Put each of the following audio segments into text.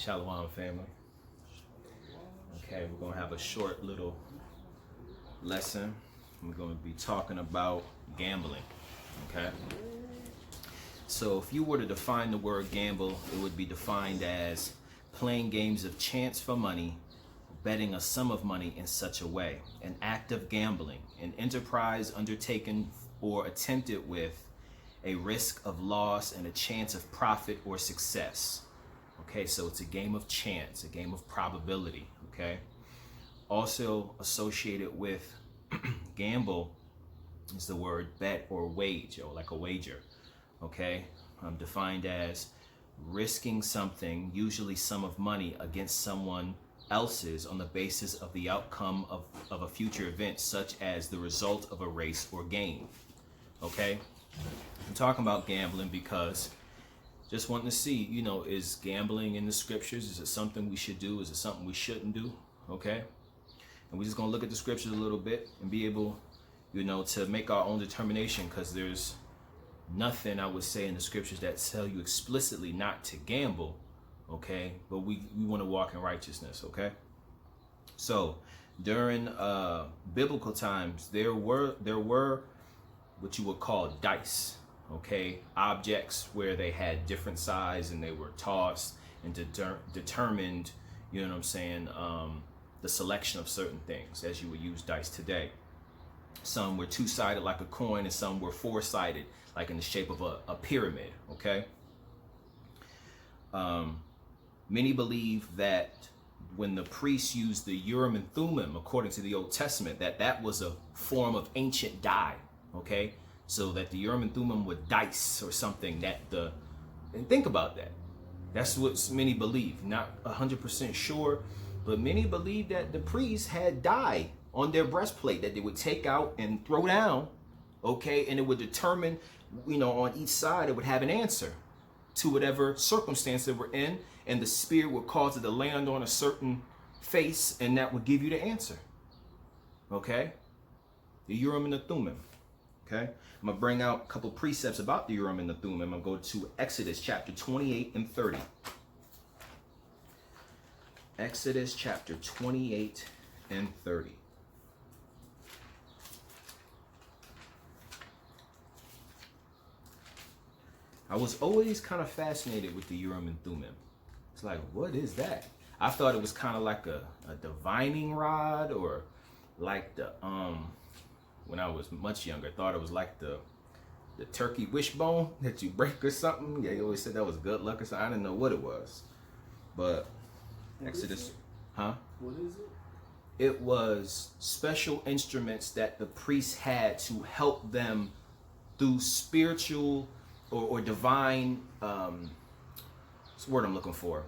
Shalom, family. Okay, we're going to have a short little lesson. We're going to be talking about gambling. Okay? So if you were to define the word gamble, it would be defined as playing games of chance for money, betting a sum of money in such a way. An act of gambling, an enterprise undertaken or attempted with a risk of loss and a chance of profit or success. Okay, so it's a game of chance, a game of probability, okay? Also associated with gamble is the word bet or wage, or like a wager, okay? Defined as risking something, usually sum of money, against someone else's on the basis of the outcome of a future event, such as the result of a race or game, okay? I'm talking about gambling because just wanting to see, is gambling in the scriptures? Is it something we should do? Is it something we shouldn't do? Okay? And we're just going to look at the scriptures a little bit and be able, to make our own determination, because there's nothing, I would say, in the scriptures that tell you explicitly not to gamble, okay? But we want to walk in righteousness, okay? So, during biblical times, there were what you would call dice, okay, objects where they had different size and they were tossed and determined, the selection of certain things as you would use dice today. Some were two-sided like a coin, and some were four-sided like in the shape of a pyramid, okay? Many believe that when the priests used the Urim and Thummim, according to the Old Testament, that was a form of ancient die, okay? So that the Urim and Thummim were dice or something and think about that. That's what many believe. Not 100% sure, but many believe that the priests had die on their breastplate that they would take out and throw down, okay? And it would determine, on each side, it would have an answer to whatever circumstance they were in, and the spirit would cause it to land on a certain face, and that would give you the answer, okay? The Urim and the Thummim. Okay, I'm going to bring out a couple precepts about the Urim and the Thummim. I'm going to go to Exodus chapter 28 and 30. Exodus chapter 28 and 30. I was always kind of fascinated with the Urim and Thummim. It's like, what is that? I thought it was kind of like a divining rod, or like the when I was much younger, I thought it was like the turkey wishbone that you break or something. Yeah, you always said that was good luck or something. I didn't know what it was. But Exodus, huh? What is it? It was special instruments that the priests had to help them through spiritual or divine, what's the word I'm looking for?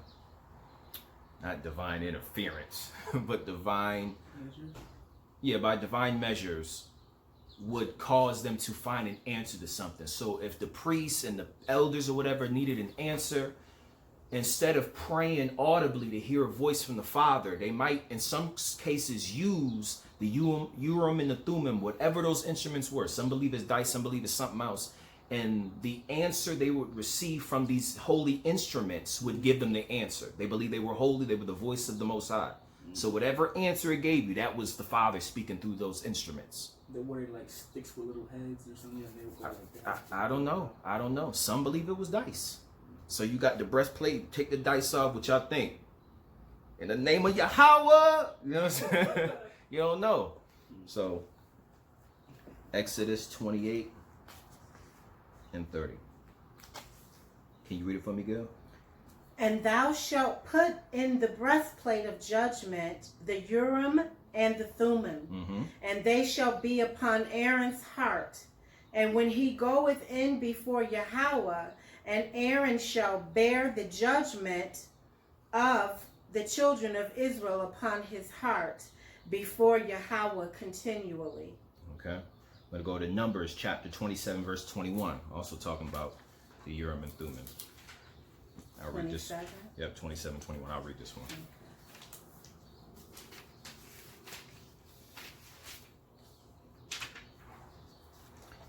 Not divine interference, but divine, by divine measures, would cause them to find an answer to something. So if the priests and the elders or whatever needed an answer, instead of praying audibly to hear a voice from the Father, they might in some cases use the Urim and the Thummim, whatever those instruments were. Some believe it's dice, some believe it's something else. And the answer they would receive from these holy instruments would give them the answer. They believed they were holy, they were the voice of the Most High. So whatever answer it gave you, that was the Father speaking through those instruments. They wear like sticks with little heads or something. And they would go like that. I don't know. Some believe it was dice. So you got the breastplate, take the dice off, what y'all think? In the name of Yahweh, you know what I'm saying? You don't know. So Exodus 28 and 30. Can you read it for me, Gil? And thou shalt put in the breastplate of judgment the Urim and the Thummim, and they shall be upon Aaron's heart. And when he goeth in before Yahweh, and Aaron shall bear the judgment of the children of Israel upon his heart before Yahweh continually. Okay. I'm going to go to Numbers chapter 27, verse 21. Also talking about the Urim and Thummim. I'll read this. 27? Yep, 27, 21. I'll read this one. Okay.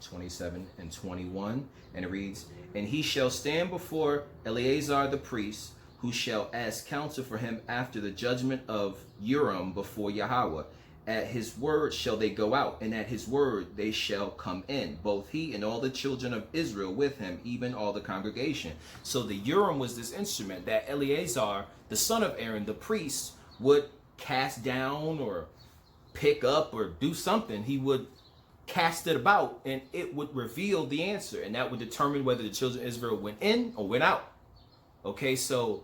27 and 21, and it reads, and he shall stand before Eleazar the priest, who shall ask counsel for him after the judgment of Urim before Yahweh. At his word shall they go out, and at his word they shall come in, both he and all the children of Israel with him, even all the congregation. So the Urim was this instrument that Eleazar, the son of Aaron, the priest, would cast down or pick up or do something. He would cast it about, and it would reveal the answer, and that would determine whether the children of Israel went in or went out. Okay, so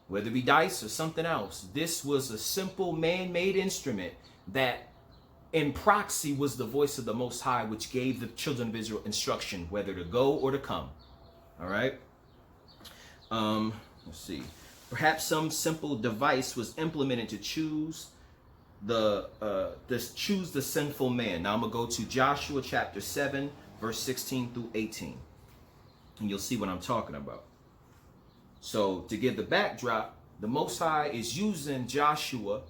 whether it be dice or something else, this was a simple man-made instrument that in proxy was the voice of the Most High, which gave the children of Israel instruction whether to go or to come. All right. Let's see. Perhaps some simple device was implemented to choose the sinful man. Now I'm gonna go to Joshua chapter 7, verse 16 through 18, and you'll see what I'm talking about. So to give the backdrop, the Most High is using Joshua,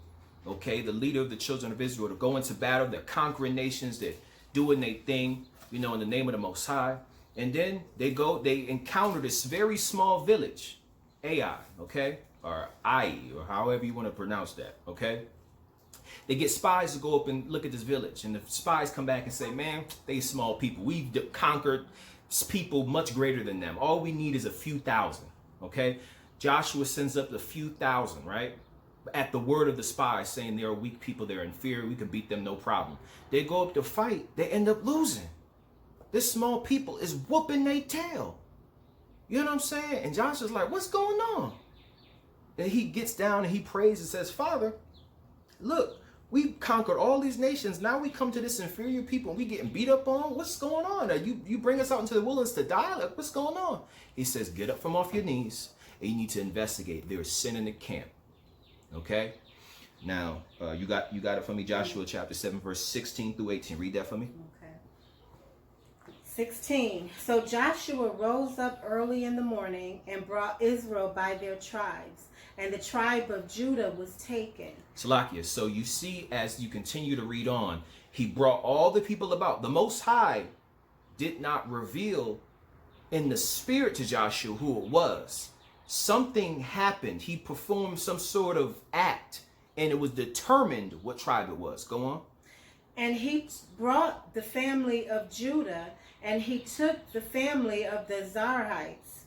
okay, the leader of the children of Israel, to go into battle. They're conquering nations. They're doing their thing, in the name of the Most High. And then they encounter this very small village, Ai, okay, or Ai, or however you want to pronounce that, okay. They get spies to go up and look at this village, and the spies come back and say, man, they small people. We've conquered people much greater than them. All we need is a few thousand, okay. Joshua sends up a few thousand, right? At the word of the spies, saying they are weak people, they're inferior, we can beat them, no problem. They go up to fight, they end up losing. This small people is whooping their tail. You know what I'm saying? And Joshua's like, what's going on? And he gets down and he prays and says, Father, look, we've conquered all these nations. Now we come to this inferior people and we getting beat up on. What's going on? You bring us out into the wilderness to die? Like, what's going on? He says, get up from off your knees and you need to investigate. There is sin in the camp. Okay, now you got it for me, Joshua chapter 7, verse 16 through 18. Read that for me. Okay. 16. So Joshua rose up early in the morning and brought Israel by their tribes, and the tribe of Judah was taken. Salakia, so you see, as you continue to read on, he brought all the people about. The Most High did not reveal in the spirit to Joshua who it was. Something happened. He performed some sort of act, and it was determined what tribe it was. Go on. And he brought the family of Judah, and he took the family of the Zarites,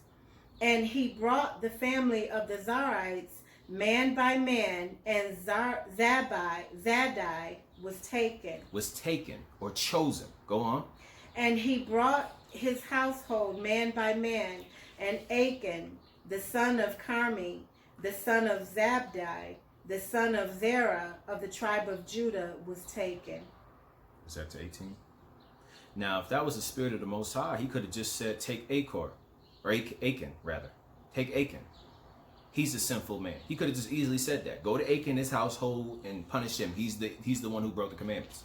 and he brought the family of the Zarites man by man, and Zadai was taken. Was taken or chosen. Go on. And he brought his household man by man, and Achan, the son of Carmi, the son of Zabdi, the son of Zerah of the tribe of Judah, was taken. Is that to 18? Now, if that was the spirit of the Most High, he could have just said, take Achan, rather. Take Achan. He's a sinful man. He could have just easily said that. Go to Achan, his household, and punish him. He's the one who broke the commandments.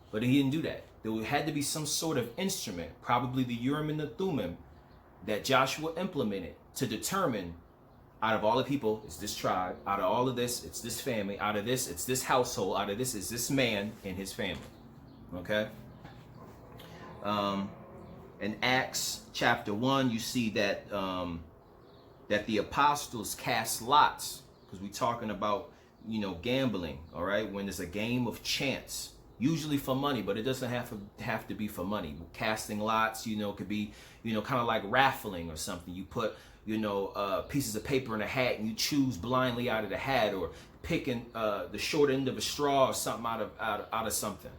But he didn't do that. There had to be some sort of instrument, probably the Urim and the Thummim, that Joshua implemented to determine, out of all the people, it's this tribe. Out of all of this, it's this family. Out of this, it's this household. Out of this, is this man and his family. Okay? In Acts chapter 1, you see that that the apostles cast lots, because we're talking about, gambling, all right? When there's a game of chance, usually for money, but it doesn't have to be for money. Casting lots, could be, kind of like raffling or something. You put, pieces of paper in a hat and you choose blindly out of the hat, or picking the short end of a straw or something out of something.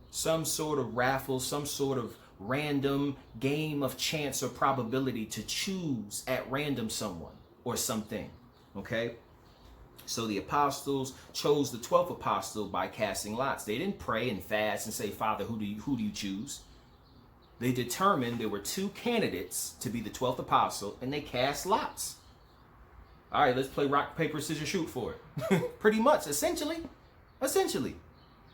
Some sort of raffle, some sort of random game of chance or probability to choose at random someone or something. Okay? So the apostles chose the 12th apostle by casting lots. They didn't pray and fast and say, Father, who do you choose? They determined there were two candidates to be the 12th apostle, and they cast lots. All right, let's play rock, paper, scissors, shoot for it. Pretty much, essentially.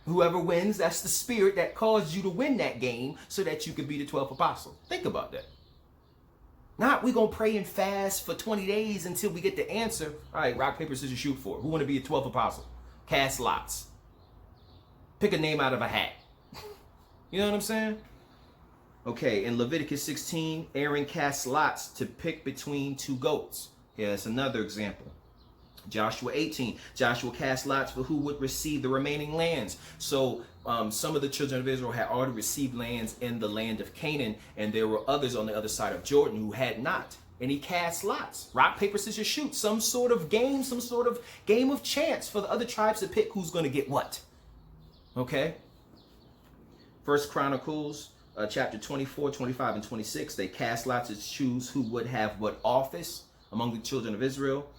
Whoever wins, that's the spirit that caused you to win that game so that you could be the 12th apostle. Think about that. Not we're going to pray and fast for 20 days until we get the answer. All right, rock, paper, scissors, shoot for it. Who want to be a 12th apostle? Cast lots. Pick a name out of a hat. You know what I'm saying? Okay, in Leviticus 16, Aaron cast lots to pick between two goats. Here's another example. Joshua 18, Joshua cast lots for who would receive the remaining lands. So some of the children of Israel had already received lands in the land of Canaan, and there were others on the other side of Jordan who had not. And he cast lots, rock, paper, scissors, shoot, some sort of game of chance for the other tribes to pick who's going to get what. Okay? First Chronicles chapter 24, 25, and 26, they cast lots to choose who would have what office among the children of Israel.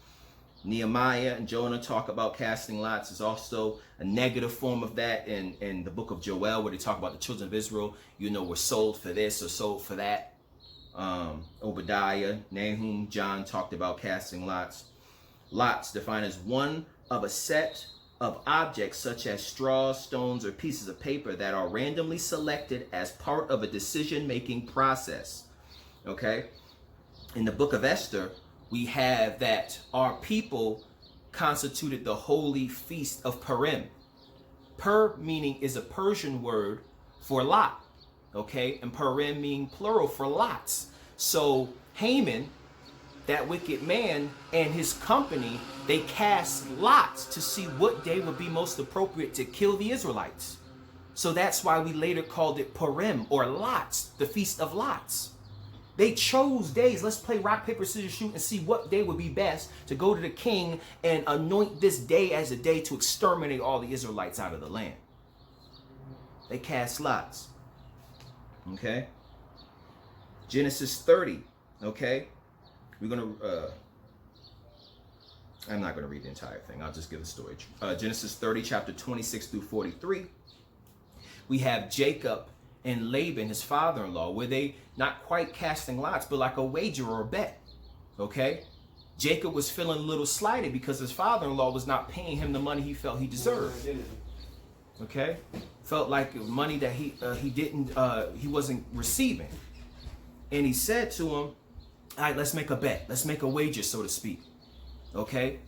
Nehemiah and Jonah talk about casting lots. There's also a negative form of that in the book of Joel, where they talk about the children of Israel, were sold for this or sold for that. Obadiah, Nahum, John talked about casting lots. Lots defined as one of a set of objects such as straws, stones, or pieces of paper that are randomly selected as part of a decision-making process. Okay? In the book of Esther, we have that our people constituted the holy feast of Purim. Pur meaning is a Persian word for lot, okay? And Purim meaning plural for lots. So Haman, that wicked man, and his company, they cast lots to see what day would be most appropriate to kill the Israelites. So that's why we later called it Purim, or lots, the feast of lots. They chose days. Let's play rock, paper, scissors, shoot and see what day would be best to go to the king and anoint this day as a day to exterminate all the Israelites out of the land. They cast lots. Okay? Genesis 30. Okay? We're going to... I'm not going to read the entire thing. I'll just give the story. Genesis 30, chapter 26 through 43. We have Jacob and Laban, his father-in-law, where they not quite casting lots, but like a wager or a bet. Okay? Jacob was feeling a little slighted because his father-in-law was not paying him the money he felt he deserved. Okay? Felt like money that he wasn't receiving. And he said to him, all right, let's make a bet. Let's make a wager, so to speak. Okay?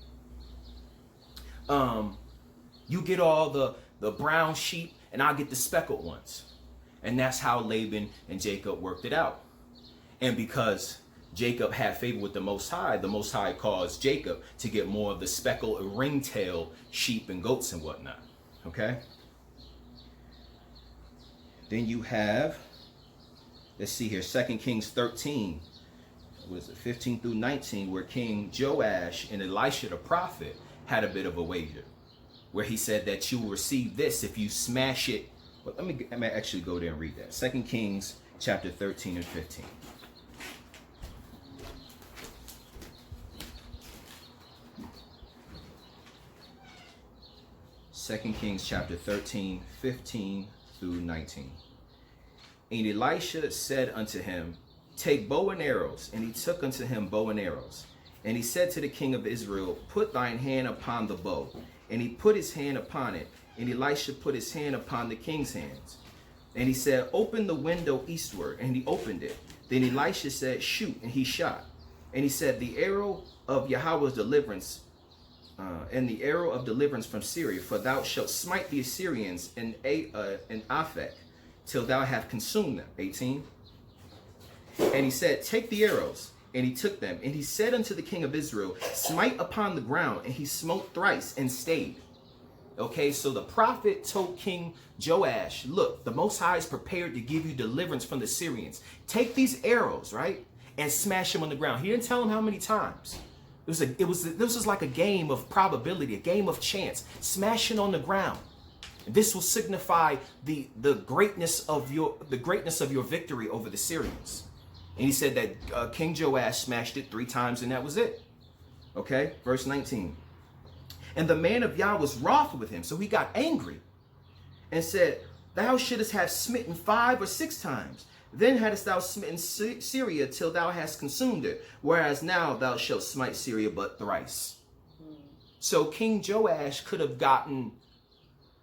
You get all the brown sheep and I'll get the speckled ones. And that's how Laban and Jacob worked it out. And because Jacob had favor with the Most High caused Jacob to get more of the speckled and ringtail sheep and goats and whatnot. Okay? Then you have, let's see here, 2 Kings 13, was it 15 through 19, where King Joash and Elisha the prophet had a bit of a wager, where he said that you will receive this if you smash it. Well, let me actually go there and read that. 2 Kings chapter 13 and 15. Second Kings chapter 13, 15 through 19. And Elisha said unto him, take bow and arrows. And he took unto him bow and arrows. And he said to the king of Israel, put thine hand upon the bow. And he put his hand upon it. And Elisha put his hand upon the king's hands. And he said, open the window eastward. And he opened it. Then Elisha said, shoot. And he shot. And he said, the arrow of Yahweh's deliverance, and the arrow of deliverance from Syria, for thou shalt smite the Assyrians in Aphek, till thou have consumed them. 18. And he said, take the arrows. And he took them. And he said unto the king of Israel, smite upon the ground. And he smote thrice and stayed. Okay, so the prophet told King Joash, look, the Most High is prepared to give you deliverance from the Syrians. Take these arrows, right, and smash them on the ground. He didn't tell him how many times. This was like a game of probability, a game of chance. Smashing on the ground. This will signify the greatness of your victory over the Syrians. And he said that King Joash smashed it 3 times, and that was it. Okay, verse 19. And the man of Yah was wroth with him, so he got angry and said, thou shouldest have smitten 5 or 6 times. Then hadst thou smitten Syria till thou hast consumed it, whereas now thou shalt smite Syria but thrice. So King Joash could have gotten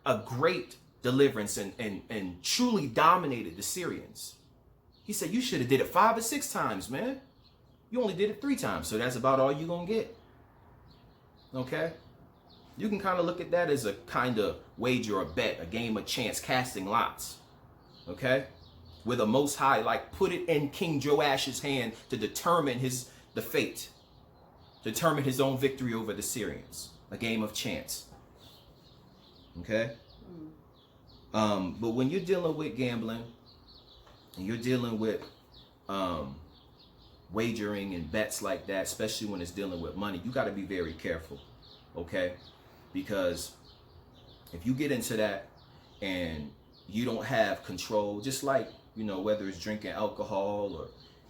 a great deliverance and truly dominated the Syrians. He said, you should have did it 5 or 6 times, man. You only did it 3 times, so that's about all you're going to get. Okay? You can kind of look at that as a kind of wager or bet, a game of chance, casting lots. Okay? Where the Most High, like, put it in King Joash's hand to determine the fate. determined his own victory over the Syrians. A game of chance. Okay? But when you're dealing with gambling, and you're dealing with wagering and bets like that, especially when it's dealing with money, you got to be very careful. Okay? Because if you get into that and you don't have control, just like, you know, whether it's drinking alcohol or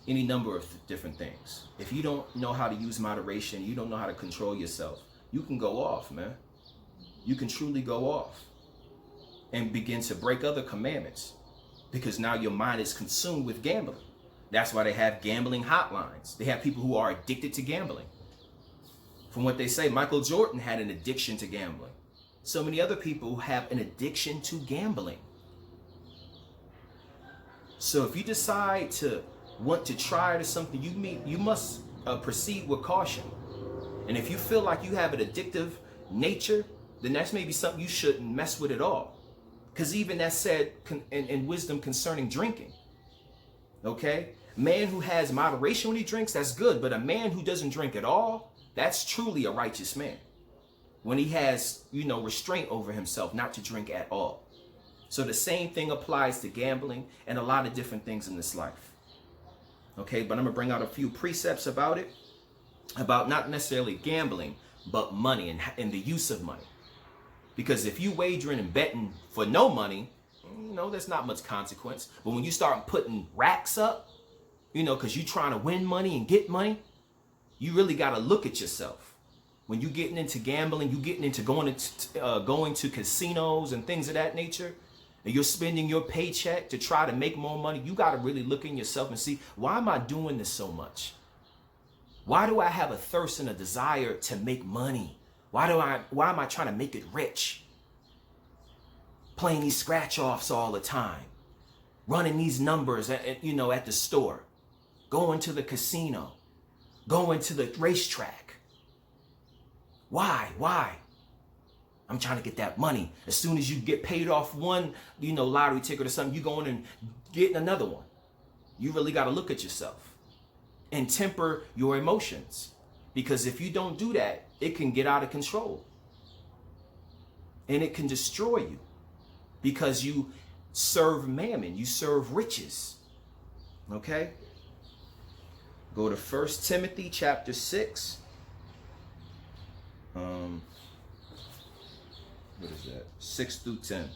any number of different things, if you don't know how to use moderation, you don't know how to control yourself, you can go off, man. You can truly go off and begin to break other commandments because now your mind is consumed with gambling. That's why they have gambling hotlines. They have people who are addicted to gambling. From what they say, Michael Jordan had an addiction to gambling. So many other people have an addiction to gambling. So if you decide to want to try it or something, you must proceed with caution. And if you feel like you have an addictive nature, then that's maybe something you shouldn't mess with at all. Because even that said in wisdom concerning drinking. Okay? Man who has moderation when he drinks, that's good. But a man who doesn't drink at all, that's truly a righteous man. When he has, you know, restraint over himself not to drink at all. So the same thing applies to gambling and a lot of different things in this life. Okay, but I'm going to bring out a few precepts about it. About not necessarily gambling, but money and the use of money. Because if you wagering and betting for no money, you know, there's not much consequence. But when you start putting racks up, you know, because you're trying to win money and get money, you really got to look at yourself. When you're getting into gambling, you're getting into going to casinos and things of that nature, and you're spending your paycheck to try to make more money, you got to really look in yourself and see, why am I doing this so much? Why do I have a thirst and a desire to make money? Why am I trying to make it rich? Playing these scratch-offs all the time. Running these numbers at the store. Going to the casino. Going to the racetrack. Why? I'm trying to get that money. As soon as you get paid off one, lottery ticket or something, you going and getting another one. You really got to look at yourself and temper your emotions. Because if you don't do that, it can get out of control. And it can destroy you. Because you serve mammon, you serve riches. Okay? Go to 1 Timothy chapter 6. What is that? 6 through 10.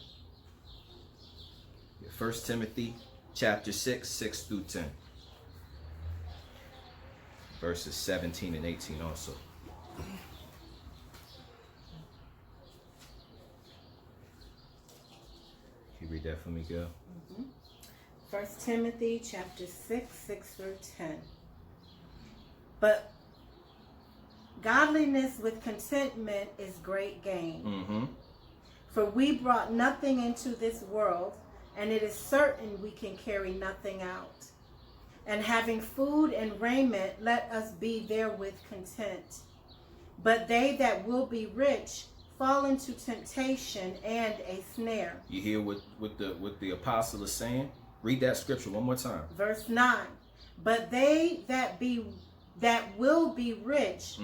1 Timothy chapter 6, 6 through 10. Verses 17 and 18 also. Can you read that for me, girl? 1 Timothy chapter 6, 6 through 10. But godliness with contentment is great gain. For we brought nothing into this world, and it is certain we can carry nothing out. And having food and raiment, let us be therewith content. But they that will be rich fall into temptation and a snare. You hear what the apostle is saying? Read that scripture one more time. Verse 9. But they that will be rich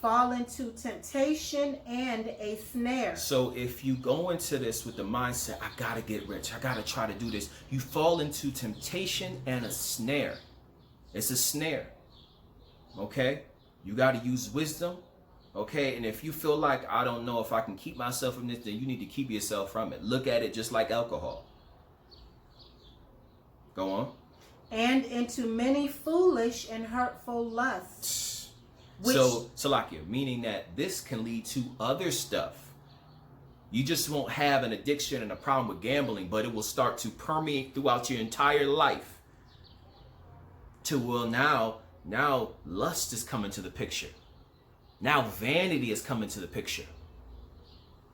fall into temptation and a snare. So if you go into this with the mindset, I gotta get rich, I gotta try to do this, you fall into temptation and a snare. It's a snare. Okay? You gotta use wisdom. Okay? And if you feel like, I don't know if I can keep myself from this, then you need to keep yourself from it. Look at it just like alcohol. Go on. And into many foolish and hurtful lusts. So, Salakia, meaning that this can lead to other stuff. You just won't have an addiction and a problem with gambling, but it will start to permeate throughout your entire life. Now lust is coming to the picture. Now vanity is coming to the picture.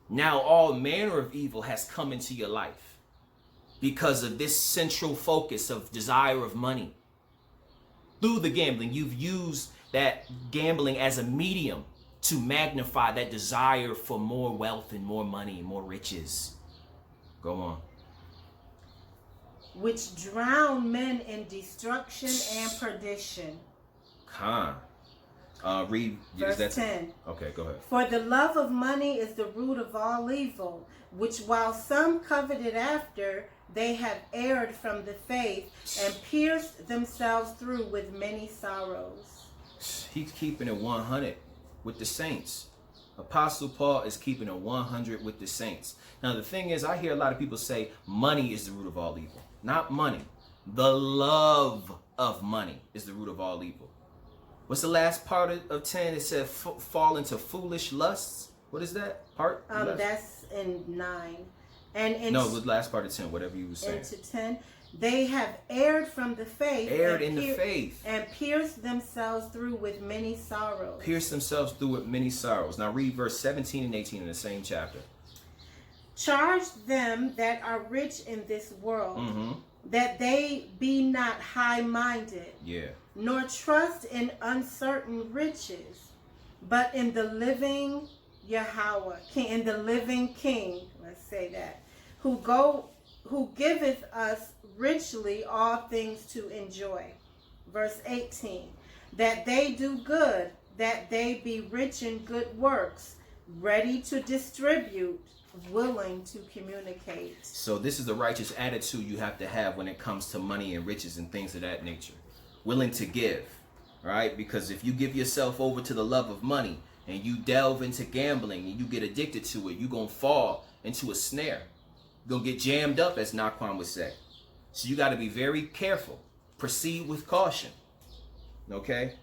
Now all manner of evil has come into your life. Because of this central focus of desire of money. Through the gambling, you've used that gambling as a medium to magnify that desire for more wealth and more money and more riches. Go on. Which drown men in destruction and perdition. Read verse 10. Okay, go ahead. For the love of money is the root of all evil, which while some coveted after, they have erred from the faith and pierced themselves through with many sorrows. He's keeping it 100 with the saints. Apostle Paul is keeping it 100 with the saints. Now, the thing is, I hear a lot of people say money is the root of all evil. Not money. The love of money is the root of all evil. What's the last part of 10? It said fall into foolish lusts. What is that part? That's in 9. And no, the last part of 10, whatever you were saying. Into 10. They have erred from the faith. Erred in the faith. And pierced themselves through with many sorrows. Pierced themselves through with many sorrows. Now read verse 17 and 18 in the same chapter. Charge them that are rich in this world, that they be not high-minded, nor trust in uncertain riches, but in the living Yahweh, in the living King, let's say that, who giveth us richly all things to enjoy. Verse 18, that they do good, that they be rich in good works, ready to distribute, willing to communicate. So this is the righteous attitude you have to have when it comes to money and riches and things of that nature. Willing to give, right? Because if you give yourself over to the love of money and you delve into gambling and you get addicted to it, you're going to fall into a snare. You're going to get jammed up, as Naquan would say. So you got to be very careful. Proceed with caution. Okay?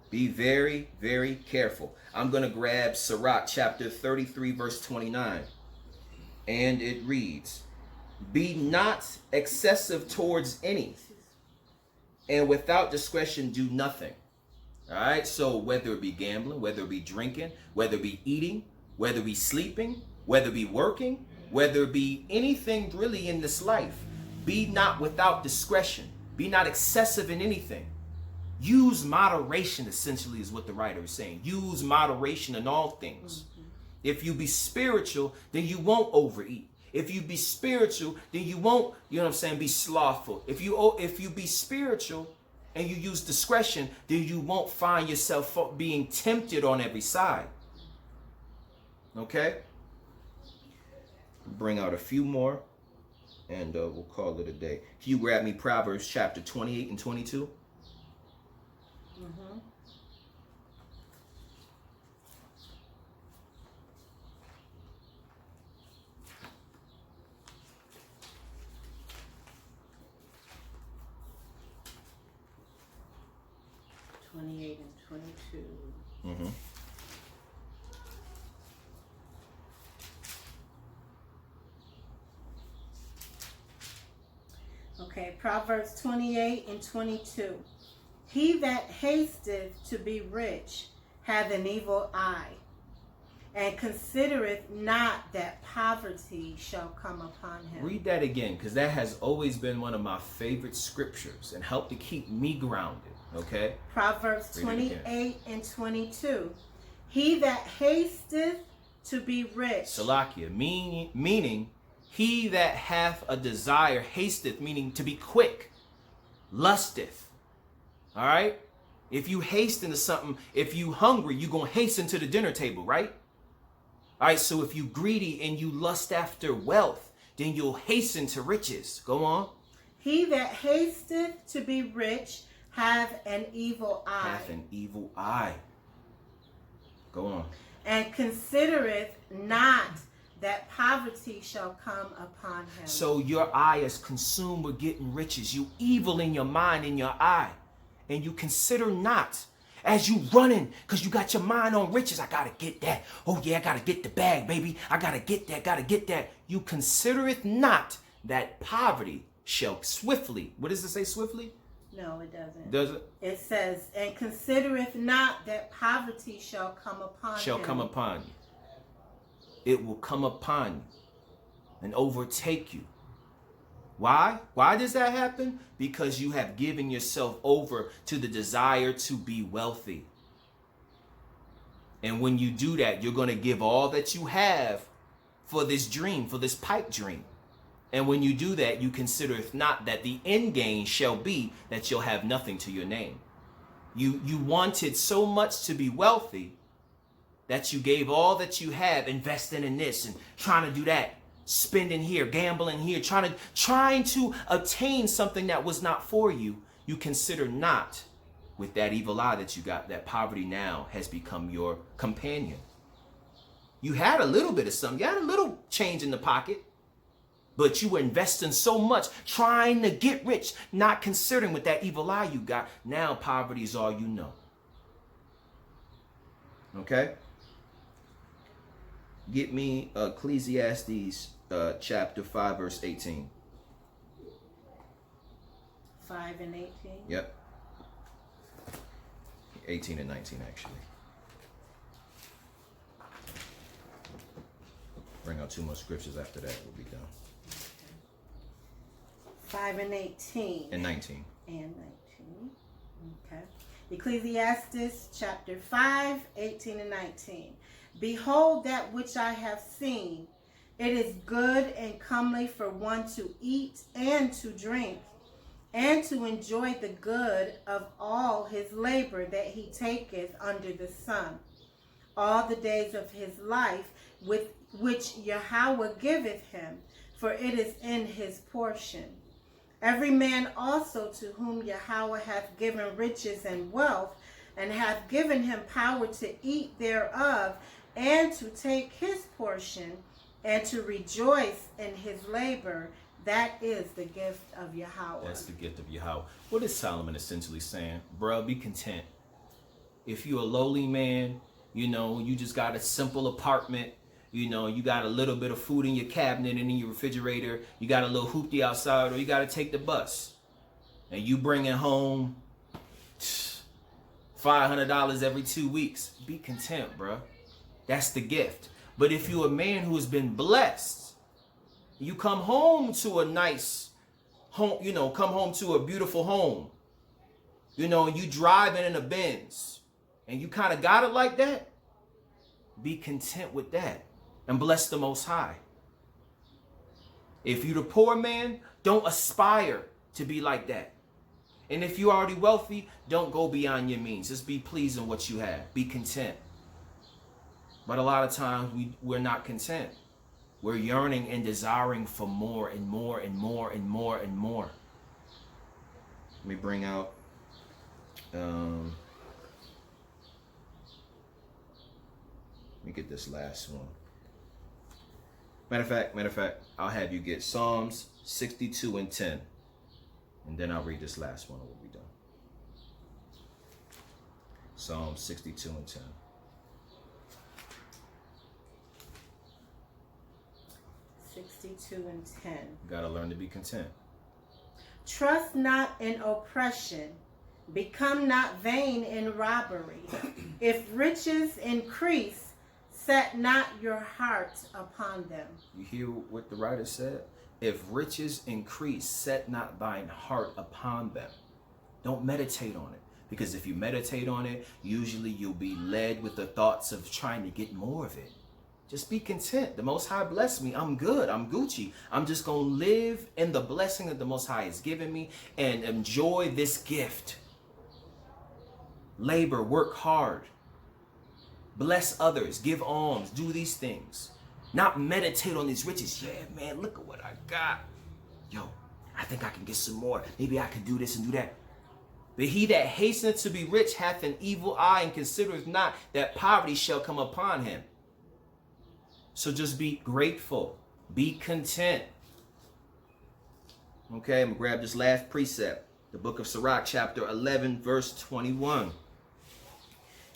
Be very, very careful. I'm going to grab Sirach chapter 33, verse 29. And it reads, be not excessive towards any, and without discretion do nothing. All right, so whether it be gambling, whether it be drinking, whether it be eating, whether it be sleeping, whether it be working, whether it be anything really in this life, be not without discretion. Be not excessive in anything. Use moderation, essentially, is what the writer is saying. Use moderation in all things. If you be spiritual, then you won't overeat. If you be spiritual, then you won't, be slothful. If you be spiritual and you use discretion, then you won't find yourself being tempted on every side. Okay? Bring out a few more and we'll call it a day. Can you grab me Proverbs chapter 28 and 22? Mm-hmm. '28 and 22. Mm-hmm. Okay, Proverbs 28 and 22. He that hasteth to be rich hath an evil eye, and considereth not that poverty shall come upon him. Read that again, because that has always been one of my favorite scriptures and helped to keep me grounded. Okay? Proverbs 28 and 22. He that hasteth to be rich. Salakia, meaning he that hath a desire hasteth, meaning to be quick, lusteth. All right? If you hasten to something, if you hungry, you're going to hasten to the dinner table, right? All right, so if you greedy and you lust after wealth, then you'll hasten to riches. Go on. He that hasteth to be rich have an evil eye. Hath an evil eye. Go on. And considereth not that poverty shall come upon him. So your eye is consumed with getting riches. You evil in your mind, in your eye. And you consider not, as you running, because you got your mind on riches. I got to get that. Oh yeah, I got to get the bag, baby. I got to get that. You considereth not that poverty shall swiftly. What does it say, swiftly? No, it doesn't. Does it? It says, and considereth not that poverty shall come upon him. Shall come upon you. It will come upon you and overtake you. Why? Why does that happen? Because you have given yourself over to the desire to be wealthy. And when you do that, you're going to give all that you have for this dream, for this pipe dream. And when you do that, you consider not that the end gain shall be that you'll have nothing to your name. You wanted so much to be wealthy that you gave all that you have, investing in this and trying to do that, spending here, gambling here, trying to obtain something that was not for you. You consider not with that evil eye that you got, that poverty now has become your companion. You had a little bit of something, you had a little change in the pocket, but you were investing so much, trying to get rich, not considering with that evil eye you got. Now poverty is all you know. Okay? Get me Ecclesiastes chapter 5, verse 18. 5 and 18? Yep. 18 and 19, actually. Bring out 2 more scriptures after that. We'll be done. 5 and 18. And 19. And 19. Okay. Ecclesiastes chapter 5, 18 and 19. Behold that which I have seen. It is good and comely for one to eat and to drink, and to enjoy the good of all his labor that he taketh under the sun, all the days of his life, with which Yahweh giveth him, for it is in his portion. Every man also to whom Yahweh hath given riches and wealth, and hath given him power to eat thereof, and to take his portion, and to rejoice in his labor, that is the gift of Yahweh. That's the gift of Yahweh. What is Solomon essentially saying? Bruh, be content. If you're a lowly man, you just got a simple apartment, you got a little bit of food in your cabinet and in your refrigerator, you got a little hoopty outside, or you got to take the bus, and you bringing home $500 every 2 weeks, be content, bruh. That's the gift. But if you're a man who has been blessed, you come home to a nice home, come home to a beautiful home, you driving in a Benz, and you kind of got it like that, be content with that and bless the Most High. If you're the poor man, don't aspire to be like that. And if you're already wealthy, don't go beyond your means. Just be pleased in what you have. Be content. But a lot of times we're not content. We're yearning and desiring for more and more and more and more and more. Let me bring out let me get this last one. Matter of fact, I'll have you get Psalms 62 and 10. And then I'll read this last one and we'll be done. Psalms 62 and 10. 62 and 10. You gotta learn to be content. Trust not in oppression. Become not vain in robbery. If riches increase, set not your heart upon them. You hear what the writer said? If riches increase, set not thine heart upon them. Don't meditate on it. Because if you meditate on it, usually you'll be led with the thoughts of trying to get more of it. Just be content. The Most High blessed me. I'm good. I'm Gucci. I'm just going to live in the blessing that the Most High has given me and enjoy this gift. Labor, work hard. Bless others. Give alms. Do these things. Not meditate on these riches. Yeah, man, look at what I got. Yo, I think I can get some more. Maybe I can do this and do that. But he that hasteneth to be rich hath an evil eye, and considereth not that poverty shall come upon him. So just be grateful. Be content. Okay, I'm going to grab this last precept. The book of Sirach, chapter 11, verse 21.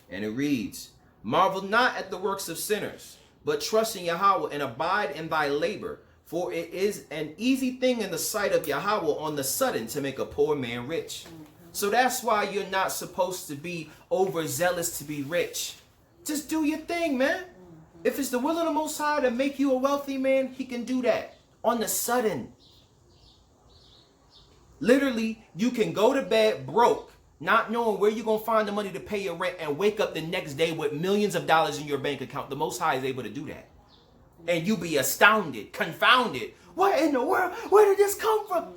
And it reads, Marvel not at the works of sinners, but trust in Yahweh and abide in thy labor. For it is an easy thing in the sight of Yahweh on the sudden to make a poor man rich. So that's why you're not supposed to be overzealous to be rich. Just do your thing, man. If it's the will of the Most High to make you a wealthy man, he can do that on the sudden. Literally, you can go to bed broke, not knowing where you're going to find the money to pay your rent, and wake up the next day with millions of dollars in your bank account. The Most High is able to do that. And you be astounded, confounded. What in the world? Where did this come from?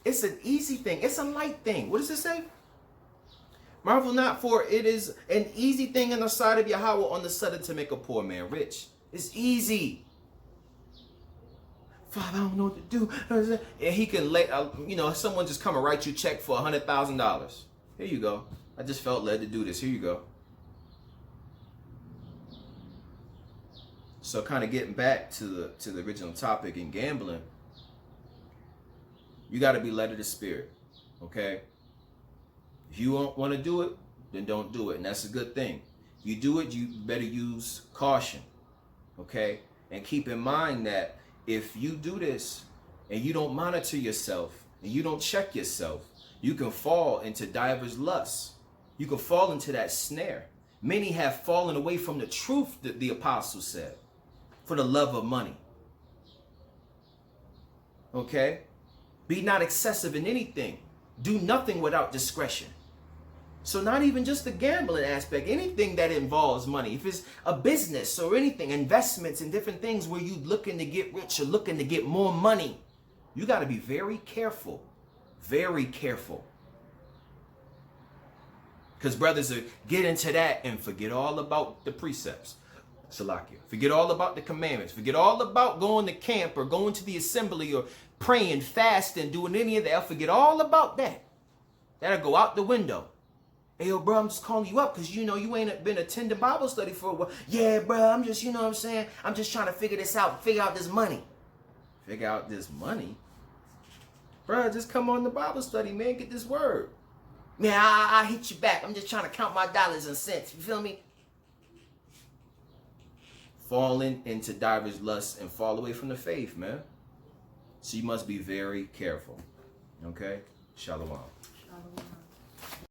It's an easy thing. It's a light thing. What does it say? Marvel not, for it is an easy thing in the sight of Yahweh on the sudden to make a poor man rich. It's easy. Father, I don't know what to do. And he can let, someone just come and write you a check for $100,000. Here you go. I just felt led to do this. Here you go. So kind of getting back to the original topic in gambling, you got to be led of the Spirit, okay? If you don't want to do it, then don't do it, and that's a good thing. If you do it, you better use caution, okay? And keep in mind that if you do this and you don't monitor yourself and you don't check yourself, you can fall into divers lusts. You can fall into that snare. Many have fallen away from the truth, that the apostle said, for the love of money. Okay? Be not excessive in anything. Do nothing without discretion. So not even just the gambling aspect, anything that involves money. If it's a business or anything, investments and different things where you're looking to get rich or looking to get more money, you got to be very careful. Very careful. Because brothers get into that and forget all about the precepts. Salakia. Forget all about the commandments. Forget all about going to camp or going to the assembly or praying, fasting, doing any of that. Forget all about that. That'll go out the window. Hey, yo, bro, I'm just calling you up because, you ain't been attending Bible study for a while. Yeah, bro, I'm just, what I'm saying? I'm just trying to figure this out. Figure out this money. Figure out this money? Bro, just come on the Bible study, man. Get this word. Man, I hit you back. I'm just trying to count my dollars and cents. You feel me? Falling into divers lusts and fall away from the faith, man. So you must be very careful. Okay? Shalom.